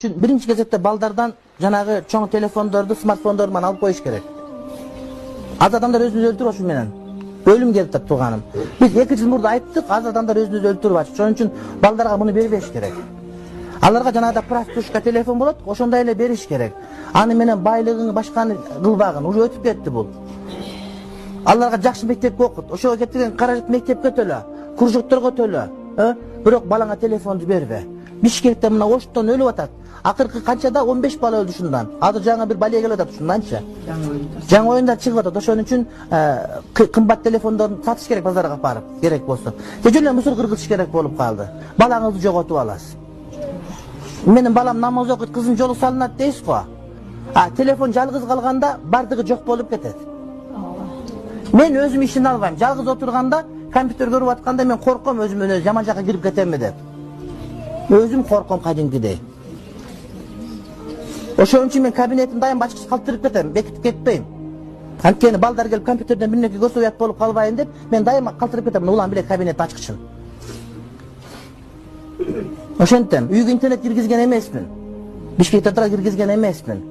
Birinci кезекте балдардан жанагы чоң телефондорду, смартфондорду алып коюш керек. Az адамдар өзүн өлтүрүп ошол менен. Өлүм келип атат тууганым. Биз 2 жыл мурда айттык, az адамдар өзүн өлтүрүп атат. Ошон үчүн балдарга муну бербеш керек. Аларга жанагыда простушка телефон болот, ошондой эле бериш керек. Аны менен байлыгын башканы кылбагын, уже өтүп кетти бул. Аларга жакшы мектепке окут, ошого кеткен каражат мектепке төлө, кружокторго төлө. Бирок балаңа телефонду бербе. Бишкекте мына оштон өлүп атат. Акыркы канчада 15 бала өлдү ушундан. Азыр жаңы бир балия келип атат ушунданчы. Жаңы оюндар чыгып атат. Ошон үчүн кымбат телефондорду сатыш керек базарга барып, керек болсо. Жөн эле мусор кыргызыш керек болуп калды. Балаңызды жоготуп аласыз. Менин балам намаз окуйт, кызым жолу салынат дейсиз го. Телефон жалгыз калганда бардыгы жок болуп кетет. Мен өзүм ишин албайм. Жалгыз отурганда, компьютер көрүп атканда мен корком өзүмөн өзү жаман жакка кирип кетемби деп. Өзүм корком кадимкидей. Ошон үчүн мен кабинетин дайым ачкыч калтырып кетем, бекитип кетпейм. Анткени балдар келип компьютерден бир нерсе көрсө уят болуп калбайын деп, мен дайым калтырып кетем. Улам билет кабинет ачкычын. Ошентем, үйгө интернет киргизген эмесмин. Бишкекте тура киргизген эмесмин.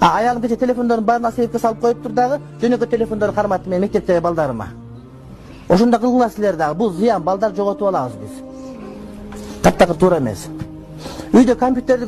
Аялым кече телефондордун баарын сейфке салып коюп тур дагы, жөнөкөй телефондорду карматтым мен мектептеги балдарыма. Ошондо кылгыла силер дагы. Бул зыян, балдар жоготуп алабыз биз. Таптакыр туура эмес. Үйдө компьютерди